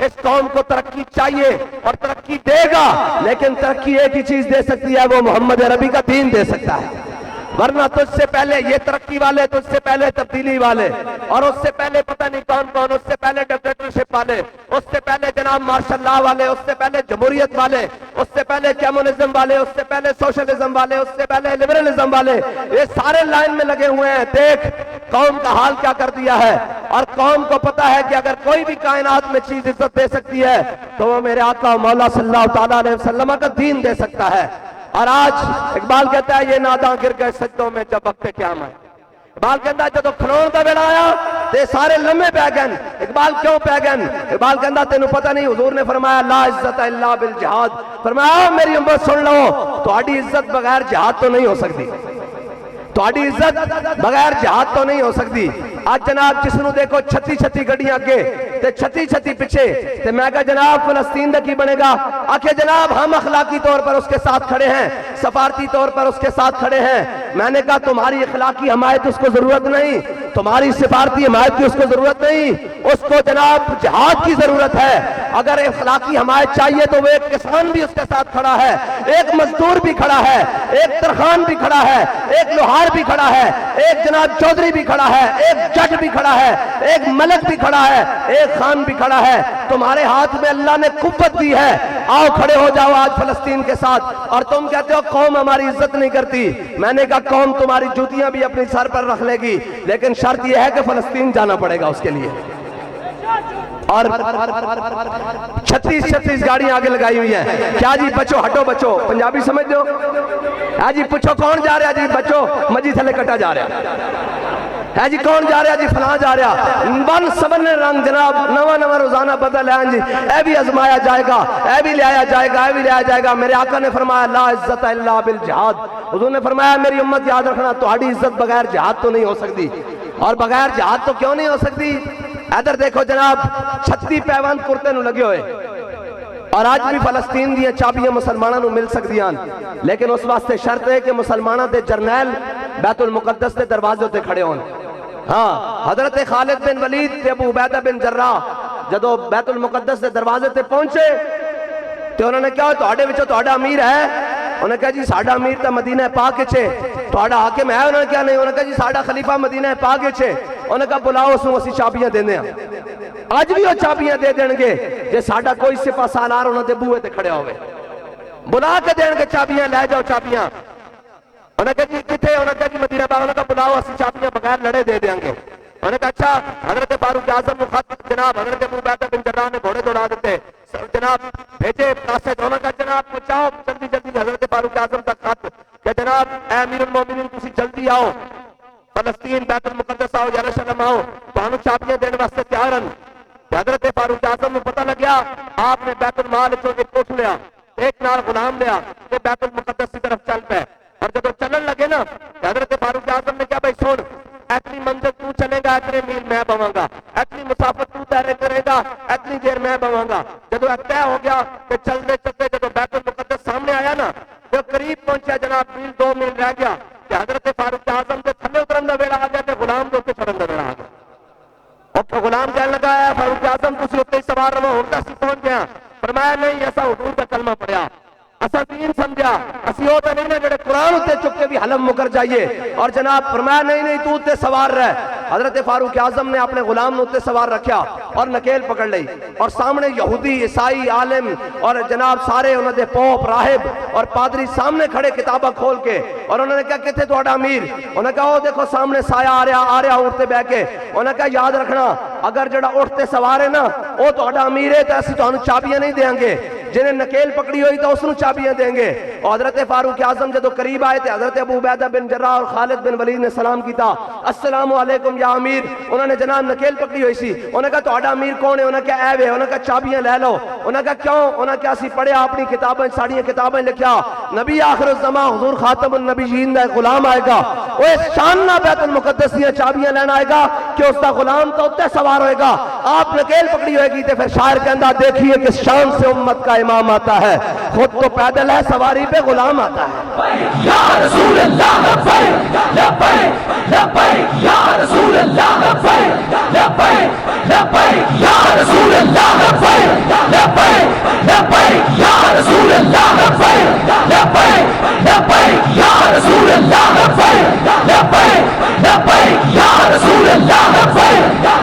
اس قوم کو ترقی چاہیے اور ترقی دے گا، لیکن ترقی ایک ہی چیز دے سکتی ہے، وہ محمد عربی کا دین دے سکتا ہے، ورنہ تجھ سے پہلے یہ ترقی والے، تجھ سے پہلے تبدیلی والے، اور اس سے پہلے پتہ نہیں کون کون، اس سے پہلے ڈکٹیٹرشپ والے، اس سے پہلے جناب مارشل اللہ والے، اس سے پہلے جمہوریت والے، اس سے پہلے کمیونزم والے، اس سے پہلے سوشلزم والے، اس سے پہلے لبرلزم والے، یہ سارے لائن میں لگے ہوئے ہیں۔ دیکھ قوم کا حال کیا کر دیا ہے، اور قوم کو پتا ہے کہ اگر کوئی بھی کائنات میں چیز عزت دے سکتی ہے تو وہ میرے آقا مولا صلی اللہ تعالیٰ علیہ وسلم کا دین دے سکتا ہے۔ اور آج اقبال کہتا ہے یہ ناداں گر گئے سجدوں میں جب وقت قیامت۔ اقبال کہتا ہے جدو کھلون کا ویلا آیا تے سارے لمحے پہ گئے۔ اقبال کیوں پہ گئے؟ اقبال کہتا تینوں پتہ نہیں، حضور نے فرمایا لا عزت الا بالجہاد، فرمایا میری امت سن لو، تہاڈی عزت بغیر جہاد تو نہیں ہو سکتی، تہاڈی عزت بغیر جہاد تو نہیں ہو سکتی۔ آج جناب جس نو دیکھو 36 گڈیاں اگے تے 36 پیچھے، تے میں کہا جناب فلسطین دا کی بنے گا؟ آکھے جناب ہم اخلاقی طور پر اس کے ساتھ کھڑے ہیں، سفارتی طور پر اس کے ساتھ کھڑے ہیں۔ میں نے کہا تمہاری اخلاقی حمایت اس کو ضرورت نہیں، تمہاری سفارتی حمایت کی اس کو ضرورت نہیں، اس کو جناب جہاد کی ضرورت ہے۔ اگر اخلاقی حمایت چاہیے تو وہ ایک کسان بھی اس کے ساتھ کھڑا ہے، ایک مزدور بھی کھڑا ہے، ایک ترخان بھی کھڑا ہے، ایک لوہار بھی کھڑا ہے، ایک جناب چودھری بھی کھڑا ہے، ایک جج بھی کھڑا ہے، ایک ملک بھی کھڑا ہے، ایک خان بھی کھڑا ہے۔ تمہارے ہاتھ میں اللہ نے قوت دی ہے، آؤ کھڑے ہو جاؤ آج فلسطین کے ساتھ۔ اور تم کہتے ہو قوم ہماری عزت نہیں کرتی، میں نے کہا قوم تمہاری جوتیاں بھی اپنی سر پر رکھ لے گی، لیکن شرط یہ ہے کہ فلسطین جانا پڑے گا اس کے لیے۔ اور 36 گاڑیاں آگے لگائی ہوئی ہیں۔ کیا جی بچو ہٹو بچو، پنجابی سمجھ دو؟ ہے جی پوچھو کون جا رہا جی بچو، مجھے تھلے کٹا جا رہا ہے جی، کون جا رہا جی فلاں جا رہا، بن سبن رنگ جناب نواں روزانہ بدل ہے جی، اے بھی ازمایا جائے گا، اے بھی لے آیا جائے گا، اے بھی لے آیا جائے گا۔ میرے آقا نے فرمایا لا عزت الا بالجہاد، حضور نے فرمایا میری امت یاد رکھنا تہاڈی عزت بغیر جہاد تو نہیں ہو سکتی۔ اور بغیر جہاد تو کیوں نہیں ہو سکتی؟ ادھر دیکھو جناب 36 پیوند کرتے نو لگے ہوئے، اور آج بھی فلسطین دیا چابیاں مسلمانوں نو مل سکتی ہیں، لیکن اس واسطے شرط ہے کہ مسلمانوں دے جرنیل بیت المقدس دے دروازے تے کھڑے ہون۔ ہاں حضرت خالد بن ولید تے ابو عبیدہ بن جراح جدو بیت المقدس دے دروازے تے پہنچے تو انہوں نے کہا تہاڈے وچوں تہاڈا امیر ہے؟ انہوں نے کہا جی ساڈا امیر تا مدینہ پاک وچ ہے۔ تہاڈا حاکم ہے؟ انہوں نے کہا نہیں۔ انہوں نے کہا جی ساڈا خلیفہ مدینہ پاک وچ ہے۔ انہوں نے کہا بلاؤ اس نوں اسی چابیاں دیندے ہیں۔ آج بھی وہ چابیاں دے دین گے جے ساڈا کوئی سپاہ سالار انہوں دے بوئے تے کھڑے ہوئے، بلا کے دین گے چابیاں، لے جاؤ چابیاں۔ انہوں نے کہا جی کتھے؟ انہوں نے کہا جی مدینہ پاک۔ انہوں نے کہا بلاؤ اسی چابیاں بغیر لڑے دے دیں گے۔ انہوں نے کہا اچھا۔ حضرت فاروق اعظم خط جناب حضرت ابو عبیدہ بن جراح نے گھوڑے دوڑا دیتے، جناب بھیجے پاسے۔ انہوں نے کہا جناب پہنچاؤ جلدی جلدی حضرت فاروق اعظم تک خط کہ جناب اے امیر المومنین تسی جلدی آؤ، فلسطین بیت المقدس آؤ، یروشلم آؤ، تانوں چابیاں دین واسطے تیار ہیں۔ حضرت فاروق اعظم کو پتہ لگیا، آپ نے بیت المال چوں ایک کوٹھ لیا، ایک نال غلام لیا، کہ بیت المقدس کی طرف چل پے۔ اور جب وہ چلن لگے نا حضرت فاروق اعظم نے کہا بھائی سن، اتنی منزل تو چلے گا اتنے میل میں بواں گا، اتنی مسافت تو طے کرے گا اتنی دیر میں بواں گا۔ جب وہ طے ہو گیا کہ چلتے چلتے جب بیت المقدس سامنے آیا نا، جو قریب پہنچا جناب میل 2 میل رہ گیا کہ حضرت فاروق اعظم کے تھلے اترن دا ویلا آ گیا تے غلام کے اوپر چڑھن دا ویلا آ گیا۔ اور غلام کہنے لگا ہے فاروق اعظم تسی اتنے سوار رہو، ہن تسی پہنچ گیا۔ فرمایا نہیں ایسا حضور کا کلمہ پڑھیا، اسا دین سمجھا، اسی ہوتا نہیں نا جڑے قرآن اتے چک کے بھی حلم مکر جائیے۔ اور جناب فرمایا نہیں تو تے سوار رہ۔ حضرت فاروق اعظم نے اپنے غلام نے اتے سوار رکھیا اور نکیل پکڑ لئی، اور سامنے یہودی عیسائی عالم اور جناب سارے انہوں نے پوپ راہب اور پادری سامنے کھڑے کتابہ کھول کے، اور انہوں نے کہا کتے تہاڈا امیر؟ انہوں نے کہا وہ دیکھو سامنے سایہ آ رہا اٹھتے بہ کے۔ انہوں نے کہا یاد رکھنا اگر جڑا اٹھتے سوار ہے نا وہ تہاڈا امیر ہے تو اسی تانوں چابیاں نہیں دیں گے، جنہیں نکیل پکڑی ہوئی تو اس نوں چابیاں دیں گے۔ اور حضرت فاروق اعظم جدو قریب آئے تھے حضرت ابو عبیدہ بن جراح اور خالد بن ولید نے سلام کیتا، السلام علیکم یا امیر۔ انہوں نے جناب نکیل پکڑی ہوئی سی۔ انہوں نے کہا تہاڈا امیر کون ہے؟ انہوں نے کہا اے وے۔ انہوں نے کہا چابیاں لے لو۔ انہوں نے کہا کیوں؟ انہوں نے کہا اسی پڑھیا اپنی کتابیں ساڑیاں کتابیں لکھیا نبی آخر الزمان حضور خاتم النبیین دا غلام آئے گا، وہ اس شان نہ بیت المقدس دیا چابیاں لینا آئے گا کہ اس دا غلام تو اتے سوار ہوئے گا، آپ نکیل پکڑی ہوئے گی۔ تے پھر شاعر کہندا دیکھیے کس شان سے امت کا امام آتا ہے، خود تو پیدل ہے سواری پہ غلام آتا ہے۔ یا رسول اللہ لبیک لبیک لبیک یا رسول اللہ لبیک لبیک لبیک یا رسول اللہ لبیک لبیک یا رسول اللہ لبیک لبیک لبیک